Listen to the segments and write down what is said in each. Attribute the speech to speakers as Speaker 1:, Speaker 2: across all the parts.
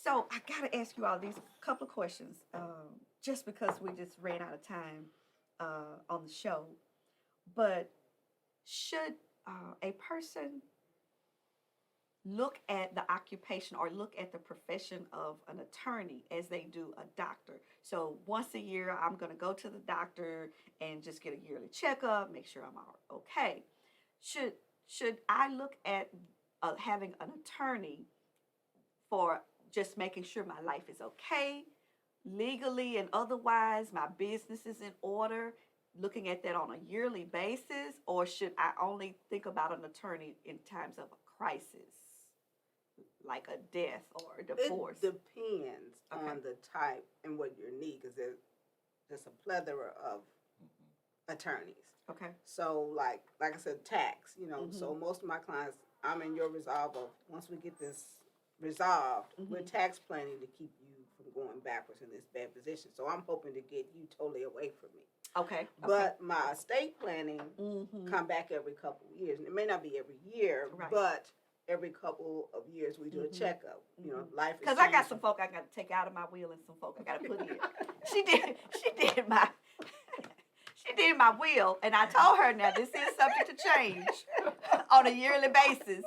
Speaker 1: So I gotta ask you all these couple of questions, just because we just ran out of time on the show. But should a person look at the occupation or look at the profession of an attorney as they do a doctor? So once a year, I'm going to go to the doctor and just get a yearly checkup, make sure I'm all okay. Should should I look at having an attorney for just making sure my life is okay, legally and otherwise, my business is in order, looking at that on a yearly basis, or should I only think about an attorney in times of a crisis, like a death or a divorce?
Speaker 2: It depends on the type and what your need, because there's a plethora of attorneys.
Speaker 1: Okay.
Speaker 2: So like I said, tax, so most of my clients, I'm in your resolve of, once we get this resolved, we're tax planning to keep you from going backwards in this bad position. So I'm hoping to get you totally away from me.
Speaker 1: Okay.
Speaker 2: But my estate planning come back every couple of years. And it may not be every year, but every couple of years we do a checkup. Life is
Speaker 1: because I got some folk I got to take out of my will and some folk I got to put in. She did my she did my will, and I told her now this is subject to change on a yearly basis.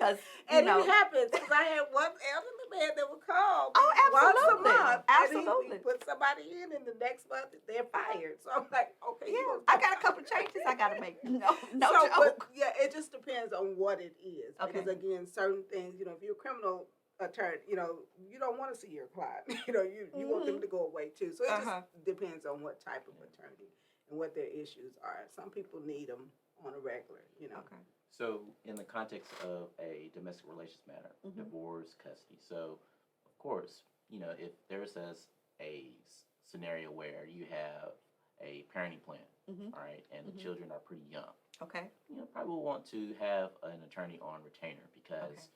Speaker 2: It happens, because I had one elderly man that would call
Speaker 1: absolutely.
Speaker 2: once a month.
Speaker 1: Absolutely.
Speaker 2: And he put somebody in the next month they're fired. So I'm like, okay.
Speaker 1: Yeah, I got a couple changes I got to make. No
Speaker 2: joke. But
Speaker 1: joke.
Speaker 2: it just depends on what it is.
Speaker 1: Okay.
Speaker 2: Because again, certain things, if you're a criminal attorney, you don't want to see your client. You want them to go away too. So it just depends on what type of attorney and what their issues are. Some people need them on a regular,
Speaker 1: Okay.
Speaker 3: So, in the context of a domestic relations matter, divorce, custody, so of course, if there's a scenario where you have a parenting plan, all right, and the children are pretty young,
Speaker 1: okay,
Speaker 3: probably will want to have an attorney on retainer because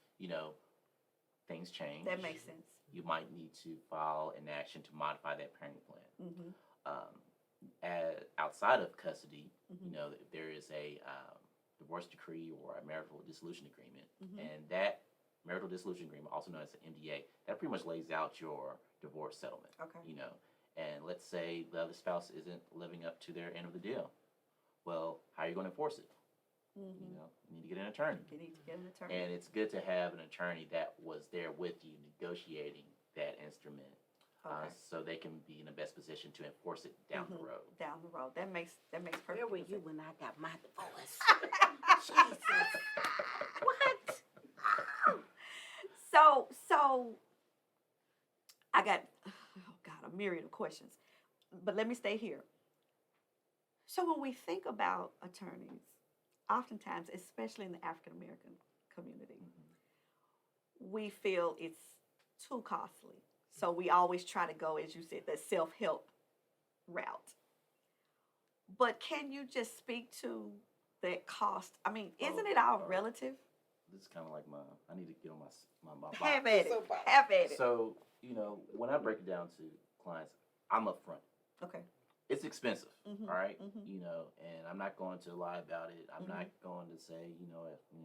Speaker 3: things change.
Speaker 1: That makes sense.
Speaker 3: You might need to file an action to modify that parenting plan. Outside of custody, if there is a divorce decree or a marital dissolution agreement, and that marital dissolution agreement, also known as an MDA, that pretty much lays out your divorce settlement.
Speaker 1: Okay.
Speaker 3: And let's say the other spouse isn't living up to their end of the deal. Well, how are you going to enforce it? You need to get an attorney.
Speaker 1: You need to get an attorney.
Speaker 3: And it's good to have an attorney that was there with you negotiating that instrument. So they can be in the best position to enforce it down the road.
Speaker 1: Down the road. That makes perfect sense.
Speaker 2: Where were you when I got my divorce? Jesus. What?
Speaker 1: So I got a myriad of questions. But let me stay here. So when we think about attorneys, oftentimes, especially in the African American community, we feel it's too costly. So we always try to go, as you said, the self-help route. But can you just speak to that cost? I mean, isn't it all relative?
Speaker 3: This is kind of like I need to get on my
Speaker 1: Have
Speaker 3: box.
Speaker 1: at it. Have at it.
Speaker 3: So, when I break it down to clients, I'm upfront.
Speaker 1: Okay.
Speaker 3: It's expensive, all right? And I'm not going to lie about it. I'm not going to say,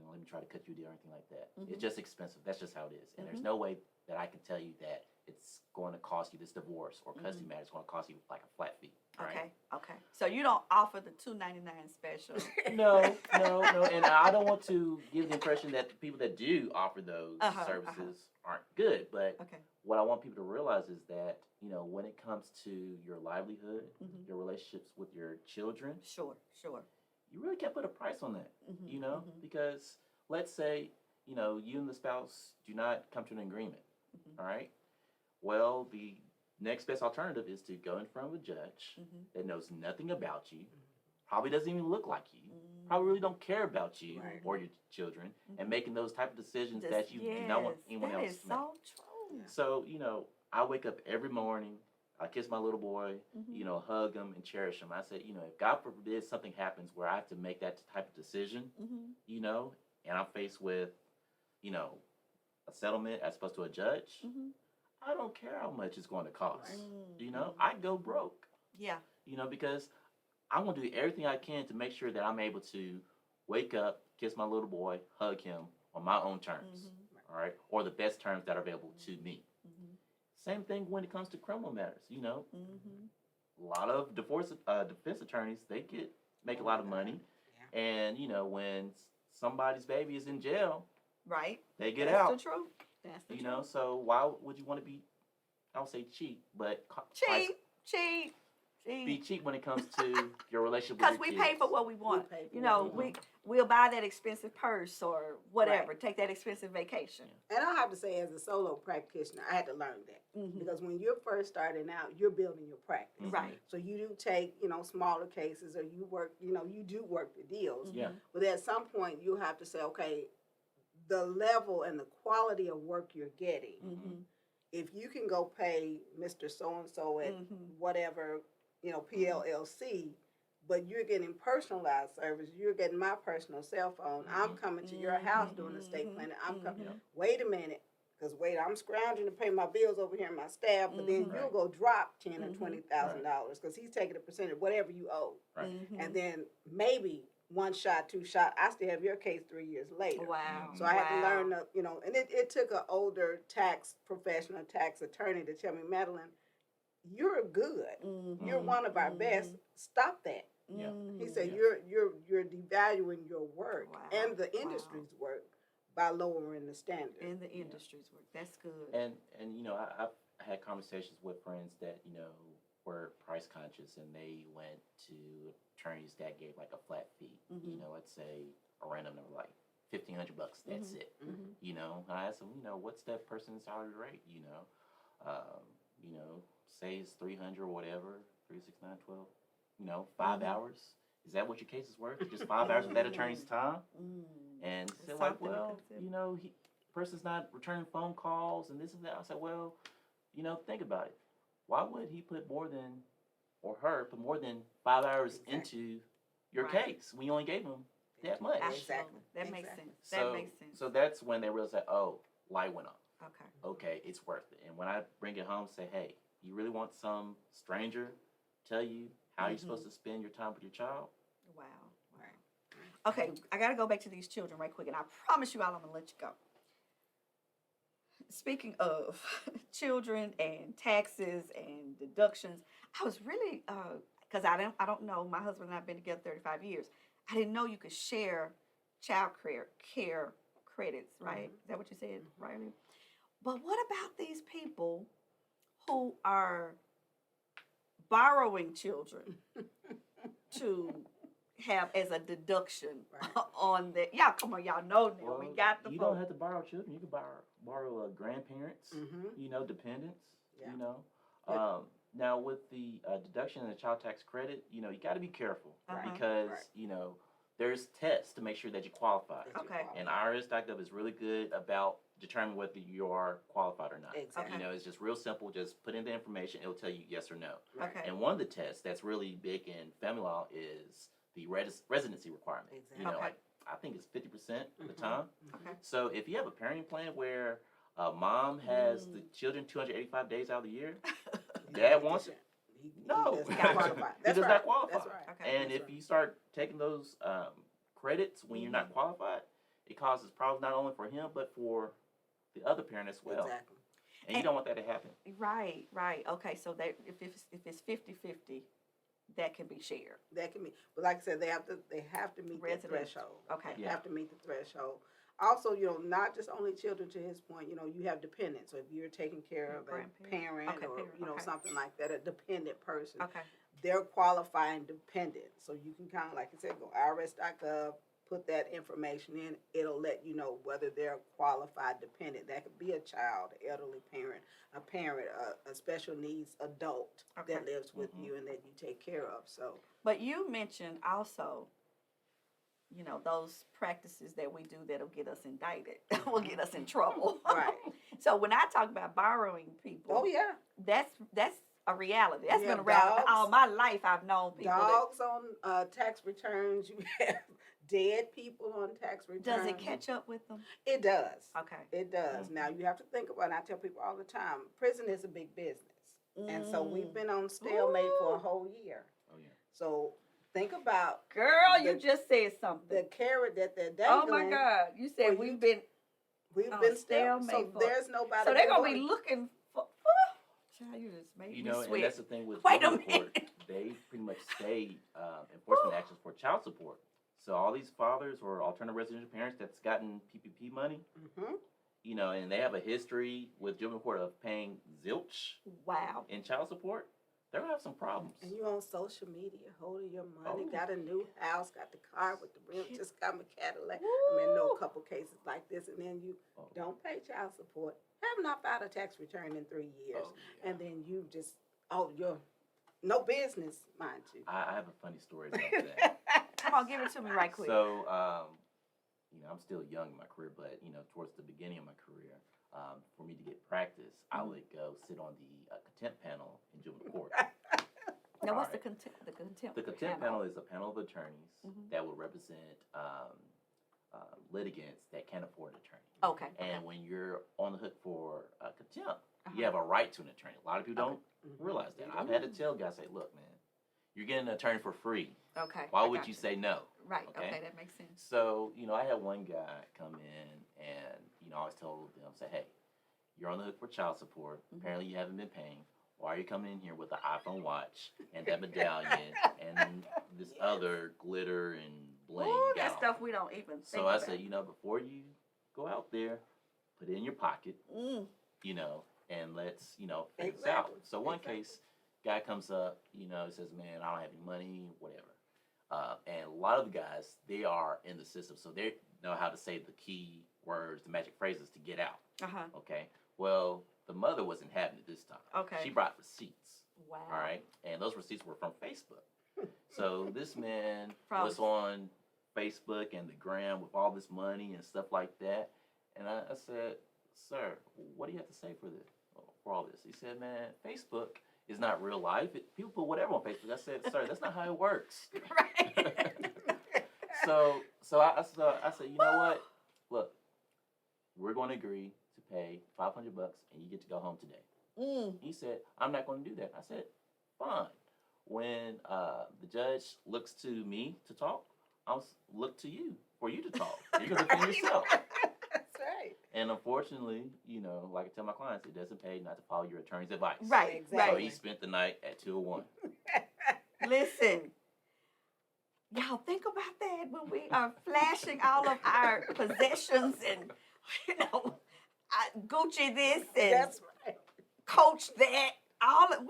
Speaker 3: let me try to cut you a deal or anything like that. It's just expensive. That's just how it is. And there's no way that I can tell you that it's going to cost you this divorce or custody matter. It's going to cost you like a flat fee. Right?
Speaker 1: Okay. So you don't offer the $2.99 special.
Speaker 3: No. And I don't want to give the impression that the people that do offer those services aren't good. But what I want people to realize is that, when it comes to your livelihood, your relationships with your children.
Speaker 1: Sure.
Speaker 3: You really can't put a price on that, because let's say, you and the spouse do not come to an agreement, all right? Well, the next best alternative is to go in front of a judge that knows nothing about you, probably doesn't even look like you, probably really don't care about you or your children, and making those type of decisions that you do not want anyone else to make.
Speaker 1: That is so true.
Speaker 3: So, I wake up every morning, I kiss my little boy, hug him and cherish him. I say, if God forbid something happens where I have to make that type of decision, and I'm faced with, a settlement as opposed to a judge, I don't care how much it's going to cost. I go broke.
Speaker 1: Yeah.
Speaker 3: Because I'm going to do everything I can to make sure that I'm able to wake up, kiss my little boy, hug him on my own terms, all right, or the best terms that are available to me. Same thing when it comes to criminal matters. You know,
Speaker 1: Mm-hmm.
Speaker 3: a lot of defense attorneys they make a lot of money,
Speaker 2: Yeah.
Speaker 3: and you know when somebody's baby is in jail,
Speaker 1: Right.
Speaker 3: they get
Speaker 1: That's
Speaker 3: out.
Speaker 1: the truth. That's the
Speaker 3: You
Speaker 1: truth.
Speaker 3: know, so why would you want to be? I don't say cheap, but
Speaker 1: Cheap.
Speaker 3: be cheap when it comes to your relationship with
Speaker 1: Because
Speaker 3: your
Speaker 1: we
Speaker 3: kids.
Speaker 1: pay for what we want.
Speaker 2: pay for
Speaker 1: You
Speaker 2: what
Speaker 1: know,
Speaker 3: we
Speaker 1: we'll buy that expensive purse or whatever. Take that expensive vacation.
Speaker 2: And I have to say, as a solo practitioner, I had to learn that.
Speaker 1: Mm-hmm.
Speaker 2: Because when you're first starting out, you're building your practice.
Speaker 1: Right.
Speaker 2: So you do take, smaller cases, or you work, you do work the deals.
Speaker 3: Yeah.
Speaker 2: But at some point, you have to say, okay, the level and the quality of work you're getting,
Speaker 1: Mm-hmm.
Speaker 2: if you can go pay Mr. So-and-so at
Speaker 1: Mm-hmm.
Speaker 2: whatever, PLLC, but you're getting personalized service, you're getting my personal cell phone, I'm coming to your house doing estate planning, I'm coming, wait a minute, because I'm scrounging to pay my bills over here and my staff, but then
Speaker 1: Mhm.
Speaker 2: you'll go drop $10,000 or
Speaker 1: Mhm.
Speaker 2: $20,000 because he's taking a percentage of whatever you owe.
Speaker 3: Right.
Speaker 1: Mm-hmm.
Speaker 2: And then maybe one shot, two shot, I still have your case 3 years later.
Speaker 1: Wow.
Speaker 2: So I had to learn, and it took an older tax professional, tax attorney to tell me, Madeline, you're good.
Speaker 1: Mm-hmm.
Speaker 2: You're one of our best. Stop that.
Speaker 3: Yeah.
Speaker 2: He said,
Speaker 3: Yeah.
Speaker 2: you're devaluing your work
Speaker 1: Wow.
Speaker 2: and the
Speaker 1: Wow.
Speaker 2: industry's work by lowering the standard.
Speaker 1: In the industry's work. That's good.
Speaker 3: And you know, I've had conversations with friends that were price conscious, and they went to attorneys that gave like a flat fee.
Speaker 1: Mhm.
Speaker 3: You know, let's say a random number like $1,500. That's it.
Speaker 1: Mm-hmm.
Speaker 3: You know, I asked them, what's that person's salary rate? Say it's 300 or whatever, 3, 6, 9, 12. 5
Speaker 1: Mhm.
Speaker 3: hours. Is that what your case is worth? Just 5 hours of that attorney's time?
Speaker 1: Mm.
Speaker 3: And
Speaker 1: It's
Speaker 3: said like,
Speaker 1: something to
Speaker 3: well,
Speaker 1: consider.
Speaker 3: person's not returning phone calls and this and that. I said, well, think about it. Why would he put more than, or her put more than 5 hours
Speaker 2: Exactly.
Speaker 3: into your
Speaker 1: Right.
Speaker 3: case when you only gave them that much?
Speaker 1: Absolutely.
Speaker 2: Exactly.
Speaker 1: That makes
Speaker 2: Exactly.
Speaker 1: sense. That makes sense.
Speaker 3: So that's when they realized that, oh, light went off.
Speaker 1: Okay.
Speaker 3: Okay, it's worth it. And when I bring it home, say, hey, you really want some stranger tell you how you're
Speaker 1: Mhm.
Speaker 3: supposed to spend your time with your child?
Speaker 1: Wow.
Speaker 2: Right.
Speaker 1: Okay, I got to go back to these children right quick, and I promise you all I'm going to let you go. Speaking of children and taxes and deductions, I was really, because I don't know, my husband and I have been together 35 years. I didn't know you could share child care credits, right?
Speaker 2: Mhm.
Speaker 1: Is that what you said, Riley? But what about these people who are borrowing children to have as a deduction
Speaker 2: Right.
Speaker 1: on the, y'all come on, y'all know now, we got the
Speaker 3: you
Speaker 1: phone.
Speaker 3: don't have to borrow children. You can borrow grandparents,
Speaker 2: Mm-hmm.
Speaker 3: dependents,
Speaker 2: Yeah. Good.
Speaker 3: Now with the deduction and the child tax credit, you got to be careful
Speaker 1: Uh-huh.
Speaker 3: because,
Speaker 2: Right.
Speaker 3: There's tests to make sure that you qualify.
Speaker 2: That you
Speaker 1: Okay.
Speaker 2: qualify.
Speaker 3: And IRS.gov is really good about determining whether you are qualified or not.
Speaker 2: Exactly.
Speaker 1: Okay.
Speaker 3: It's just real simple. Just put in the information. It'll tell you yes or no.
Speaker 2: Right.
Speaker 1: Okay.
Speaker 3: And one of the tests that's really big in family law is the residency requirement.
Speaker 2: Exactly.
Speaker 1: Okay.
Speaker 3: Like I think it's 50% of the
Speaker 2: Mhm.
Speaker 3: time.
Speaker 1: Okay.
Speaker 3: So if you have a parenting plan where mom has the children 285 days out of the year, Dad wants it. No.
Speaker 2: He does
Speaker 1: Gotcha.
Speaker 2: not qualify.
Speaker 3: He
Speaker 2: That's
Speaker 3: does
Speaker 2: right.
Speaker 3: not qualify.
Speaker 2: That's right.
Speaker 1: Okay.
Speaker 3: and
Speaker 2: That's
Speaker 3: if
Speaker 2: right.
Speaker 3: you start taking those credits when you're not qualified, it causes problems not only for him but for the other parent as well.
Speaker 2: Exactly.
Speaker 3: And you don't want that to happen.
Speaker 1: Right. Okay, so that if it's 50-50, that can be shared.
Speaker 2: That can be, but like I said, they have to meet that
Speaker 1: Resident.
Speaker 2: threshold.
Speaker 1: Okay.
Speaker 2: They
Speaker 3: Yeah.
Speaker 2: have to meet the threshold. Also, not just only children. To his point, you have dependents. So if you're taking care of a
Speaker 1: Grandparent.
Speaker 2: parent
Speaker 1: Okay,
Speaker 2: or
Speaker 1: parent, okay.
Speaker 2: something like that, a dependent person,
Speaker 1: Okay.
Speaker 2: they're qualifying dependent. So you can kind of, like I said, go IRS.gov, put that information in. It'll let you know whether they're qualified dependent. That could be a child, an elderly parent, a special needs adult
Speaker 1: Okay.
Speaker 2: that lives with
Speaker 3: Mhm.
Speaker 2: you and that you take care of. So
Speaker 1: But you mentioned also, those practices that we do that'll get us indicted, will get us in trouble.
Speaker 2: Right.
Speaker 1: So when I talk about borrowing people,
Speaker 2: Oh yeah.
Speaker 1: that's a reality. That's
Speaker 2: You
Speaker 1: been
Speaker 2: have
Speaker 1: around
Speaker 2: dogs.
Speaker 1: all my life. I've known people.
Speaker 2: Dogs on tax returns. You have dead people on tax returns.
Speaker 1: Does it catch up with them?
Speaker 2: It does.
Speaker 1: Okay.
Speaker 2: It does. Now you have to think about it. I tell people all the time, prison is a big business. And so we've been on stalemate for a whole year.
Speaker 3: Oh yeah.
Speaker 2: So think about
Speaker 1: Girl, you
Speaker 2: the-
Speaker 1: just said something.
Speaker 2: the carrot that they're
Speaker 1: Oh
Speaker 2: dangling.
Speaker 1: my God! You said
Speaker 2: for you
Speaker 1: we've been.
Speaker 2: We've
Speaker 1: Oh,
Speaker 2: been stalemate. So
Speaker 1: stalemate for-
Speaker 2: there's nobody.
Speaker 1: So they're gonna
Speaker 2: going-
Speaker 1: be looking for. Child, you just made
Speaker 3: You
Speaker 1: me
Speaker 3: know, and
Speaker 1: sweat.
Speaker 3: that's the thing with
Speaker 1: Wait a
Speaker 3: juvenile court.
Speaker 1: minute.
Speaker 3: They pretty much stay enforcement actions for child support. So all these fathers or alternative residential parents that's gotten PPP money,
Speaker 2: Mhm.
Speaker 3: you know, and they have a history with juvenile court of paying zilch
Speaker 1: Wow.
Speaker 3: in child support, they're gonna have some problems.
Speaker 2: And you on social media, holding your money,
Speaker 3: Oh.
Speaker 2: got a new house, got the car with the rim, just got my Cadillac. I mean, know a couple cases like this, and then you
Speaker 3: Oh.
Speaker 2: don't pay child support, have not filed a tax return in 3 years,
Speaker 3: Oh, yeah.
Speaker 2: and then you just, you're no business, mind you.
Speaker 3: I have a funny story about that.
Speaker 1: Come on, give it to me right quick.
Speaker 3: So, you know, I'm still young in my career, but you know, towards the beginning of my career, for me to get practice, I
Speaker 1: Mm-hmm.
Speaker 3: would go sit on the contempt panel in juvenile court.
Speaker 1: Now, what's the
Speaker 3: Alright.
Speaker 1: contempt? The contempt.
Speaker 3: The contempt panel is a panel of attorneys
Speaker 1: Mhm.
Speaker 3: that will represent litigants that can't afford an attorney.
Speaker 1: Okay.
Speaker 3: And when you're on the hook for contempt,
Speaker 1: Uh-huh.
Speaker 3: you have a right to an attorney. A lot of people
Speaker 1: Okay.
Speaker 3: don't realize that. I've had to tell guys, say, look, man, you're getting an attorney for free.
Speaker 1: Okay.
Speaker 3: Why
Speaker 1: I
Speaker 3: would
Speaker 1: got
Speaker 3: you say no?
Speaker 1: Right.
Speaker 3: Okay.
Speaker 1: Okay, that makes sense.
Speaker 3: So, you know, I had one guy come in and, you know, I always told them, say, hey, you're on the hook for child support.
Speaker 1: Mhm.
Speaker 3: Apparently you haven't been paying. Why are you coming in here with the iPhone watch and that medallion and this other glitter and bling?
Speaker 1: Ooh,
Speaker 3: you got
Speaker 1: that
Speaker 3: on?
Speaker 1: stuff we don't even think
Speaker 3: So I
Speaker 1: about.
Speaker 3: said, you know, before you go out there, put it in your pocket,
Speaker 1: Mm.
Speaker 3: you know, and let's, you know, figure this out.
Speaker 2: Exactly,
Speaker 3: So one
Speaker 2: exactly.
Speaker 3: case, guy comes up, you know, says, man, I don't have any money, whatever. And a lot of the guys, they are in the system, so they know how to say the key words, the magic phrases to get out.
Speaker 1: Uh-huh.
Speaker 3: Okay. Well, the mother wasn't having it this time.
Speaker 1: Okay.
Speaker 3: She brought receipts.
Speaker 1: Wow.
Speaker 3: All right, and those receipts were from Facebook. So this man
Speaker 1: From-
Speaker 3: was on Facebook and the gram with all this money and stuff like that. And I said, sir, what do you have to say for all this? He said, man, Facebook is not real life. People put whatever on Facebook. I said, sir, that's not how it works.
Speaker 1: Right.
Speaker 3: So I said, you know what? Look, we're going to agree to pay $500 and you get to go home today.
Speaker 1: Mm.
Speaker 3: He said, I'm not going to do that. I said, fine. When the judge looks to me to talk, I'll look to you for you to talk. You're going to defend yourself.
Speaker 2: That's right.
Speaker 3: And unfortunately, you know, like I tell my clients, it doesn't pay not to follow your attorney's advice.
Speaker 1: Right.
Speaker 2: Exactly.
Speaker 3: So he spent the night at 201.
Speaker 1: Listen, y'all think about that when we are flashing all of our possessions and, you know, Gucci this and
Speaker 2: That's right.
Speaker 1: Coach that. All of,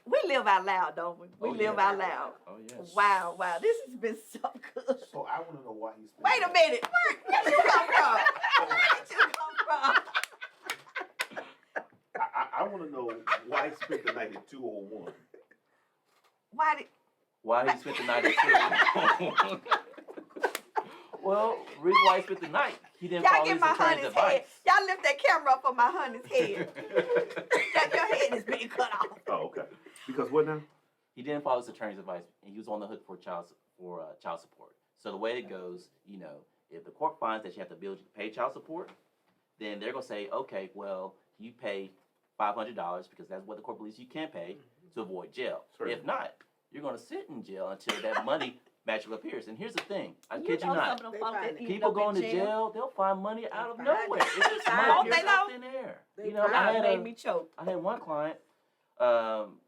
Speaker 1: we live out loud, don't we? We
Speaker 3: Oh,
Speaker 1: live
Speaker 3: yeah.
Speaker 1: out loud.
Speaker 3: Oh, yes.
Speaker 1: Wow, wow, this has been so good.
Speaker 4: So I want to know why he's.
Speaker 1: Wait a minute, where you come from? Where did you come from?
Speaker 4: I want to know why he spent the night at 201.
Speaker 1: Why did?
Speaker 3: Why he spent the night at 201? Well, the reason why he spent the night, he didn't
Speaker 1: Y'all
Speaker 3: follow
Speaker 1: get
Speaker 3: his
Speaker 1: my
Speaker 3: attorney's
Speaker 1: honey's
Speaker 3: advice.
Speaker 1: head. Y'all lift that camera up on my honey's head. Your head is being cut off.
Speaker 4: Oh, okay. Because what now?
Speaker 3: He didn't follow his attorney's advice, and he was on the hook for child support. So the way it goes, you know, if the court finds that you have the ability to pay child support, then they're gonna say, okay, well, you pay $500 because that's what the court believes you can pay to avoid jail.
Speaker 4: Certainly.
Speaker 3: If not, you're gonna sit in jail until that money magically appears. And here's the thing, I
Speaker 1: You
Speaker 3: kid you
Speaker 1: know
Speaker 3: not.
Speaker 1: some of
Speaker 2: They
Speaker 1: them folk
Speaker 2: find
Speaker 1: that
Speaker 2: it.
Speaker 1: end
Speaker 3: People
Speaker 1: up
Speaker 3: going
Speaker 1: in
Speaker 3: to jail, they'll find money out of
Speaker 2: They find
Speaker 3: nowhere.
Speaker 2: it.
Speaker 3: It's just
Speaker 2: They
Speaker 3: money
Speaker 2: find
Speaker 3: appears
Speaker 1: it.
Speaker 3: out thin air.
Speaker 2: They
Speaker 3: You know,
Speaker 2: find
Speaker 3: I
Speaker 1: Y'all
Speaker 3: had
Speaker 1: made
Speaker 3: a,
Speaker 1: me choke.
Speaker 3: I had one client,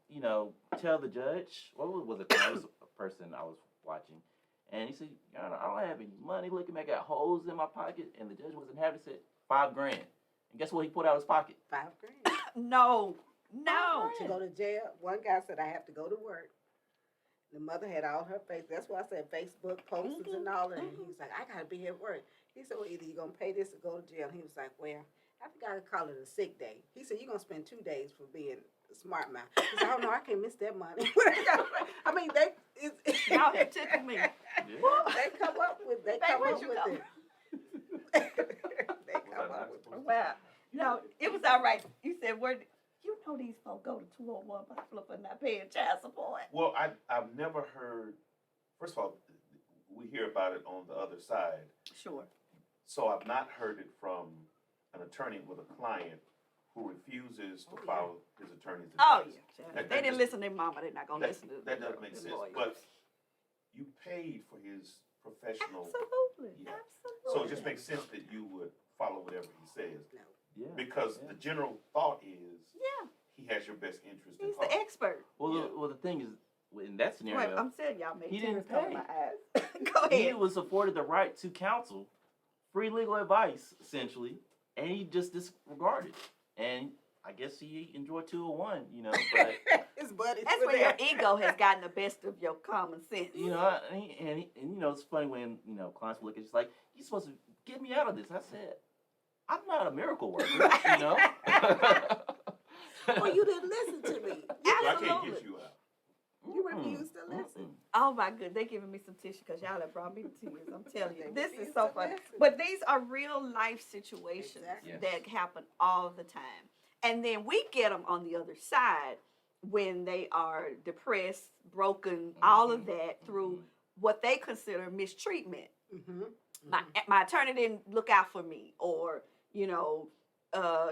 Speaker 3: you know, tell the judge, what was it? It was a person I was watching, and he said, Your Honor, I don't have any money. Look at me, I got holes in my pocket, and the judge wasn't happy. Said $5,000, and guess what? He pulled out of his pocket.
Speaker 2: $5 grand.
Speaker 1: No, no.
Speaker 2: To go to jail. One guy said, I have to go to work. The mother had all her face. That's why I said Facebook posters and all that. And he was like, I got to be at work. He said, well, either you're going to pay this or go to jail. He was like, well, I think I could call it a sick day. He said, you're going to spend 2 days for being a smart mouth. He said, oh, no, I can't miss that money. I mean,
Speaker 1: Y'all have tickled me.
Speaker 2: they come up with
Speaker 1: where'd you go?
Speaker 2: it. They come up with it.
Speaker 1: Well, no, it was all right. You said, where? You know these folks go to 201 Buffalo for not paying child support.
Speaker 4: Well, I've never heard. First of all, we hear about it on the other side.
Speaker 1: Sure.
Speaker 4: So I've not heard it from an attorney with a client who refuses to
Speaker 2: Oh, yeah.
Speaker 4: follow his attorney's
Speaker 1: Oh,
Speaker 4: advice.
Speaker 1: yeah.
Speaker 4: That-
Speaker 1: they
Speaker 4: that
Speaker 1: didn't
Speaker 4: just-
Speaker 1: listen to their mama. They're not going to listen to
Speaker 4: That doesn't make
Speaker 1: the
Speaker 4: sense.
Speaker 1: lawyer.
Speaker 4: But you paid for his professional.
Speaker 1: Absolutely.
Speaker 4: Yeah.
Speaker 1: Absolutely.
Speaker 4: So it just makes sense that you would follow whatever he says.
Speaker 3: Yeah.
Speaker 4: Because
Speaker 3: Yeah.
Speaker 4: the general thought is
Speaker 1: Yeah.
Speaker 4: he has your best interest in
Speaker 1: He's
Speaker 4: heart.
Speaker 1: the expert.
Speaker 3: Well,
Speaker 4: Yeah.
Speaker 3: the thing is, in that
Speaker 1: Wait,
Speaker 3: scenario,
Speaker 1: I'm saying y'all made
Speaker 3: he
Speaker 1: tears
Speaker 3: didn't
Speaker 1: come to
Speaker 3: pay.
Speaker 1: my eyes. Go
Speaker 3: he
Speaker 1: ahead.
Speaker 3: was afforded the right to counsel, free legal advice, essentially, and he just disregarded. And I guess he enjoyed 201, but
Speaker 2: His buddies.
Speaker 1: That's
Speaker 2: were
Speaker 1: when your
Speaker 2: there.
Speaker 1: ego has gotten the best of your common sense.
Speaker 3: and it's funny when clients look at you, it's like, you're supposed to get me out of this. I said, I'm not a miracle worker,
Speaker 2: Well, you didn't listen to me.
Speaker 4: So I can't
Speaker 1: Absolutely.
Speaker 4: get you out.
Speaker 2: You refused to listen.
Speaker 1: Oh my good, they giving me some tissue because y'all have brought me to tears. I'm telling you,
Speaker 2: They
Speaker 1: this is
Speaker 2: refuse
Speaker 1: so
Speaker 2: to
Speaker 1: funny.
Speaker 2: listen.
Speaker 1: But these are real life situations
Speaker 2: Exactly.
Speaker 3: Yes.
Speaker 1: that happen all the time, and then we get them on the other side when they are depressed, broken, all of that through what they consider mistreatment.
Speaker 2: Mm-hmm.
Speaker 1: My attorney didn't look out for me, or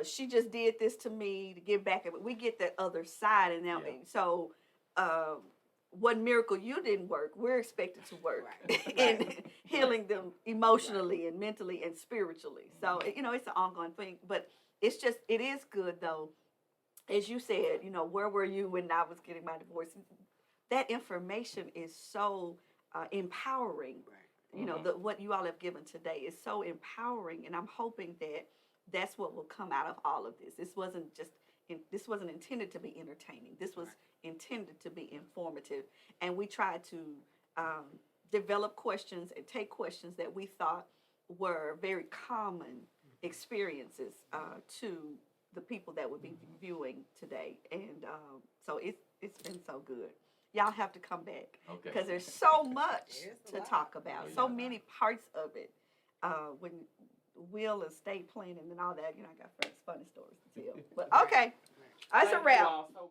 Speaker 1: she just did this to me to get back at me. We get that other side, and now
Speaker 3: Yeah.
Speaker 1: so what miracle you didn't work, we're expected to work
Speaker 2: Right.
Speaker 1: in
Speaker 2: Right.
Speaker 1: healing them emotionally and mentally and spiritually. So it's an ongoing thing, but it is good though. As you said, where were you when I was getting my divorce? That information is so empowering.
Speaker 2: Right.
Speaker 1: What you all have given today is so empowering, and I'm hoping that that's what will come out of all of this. This wasn't intended to be entertaining. This was intended to be informative, and we tried to develop questions and take questions that we thought were very common experiences to the people that would be viewing today, and so it's been so good. Y'all have to come back
Speaker 3: Okay.
Speaker 1: because there's so much
Speaker 2: There's a
Speaker 1: to
Speaker 2: lot.
Speaker 1: talk about,
Speaker 3: Oh,
Speaker 1: so
Speaker 3: yeah.
Speaker 1: many parts of it. When will estate planning and all that, I got funny stories to tell. But okay, that's a
Speaker 5: Thank you
Speaker 1: wrap.
Speaker 5: all so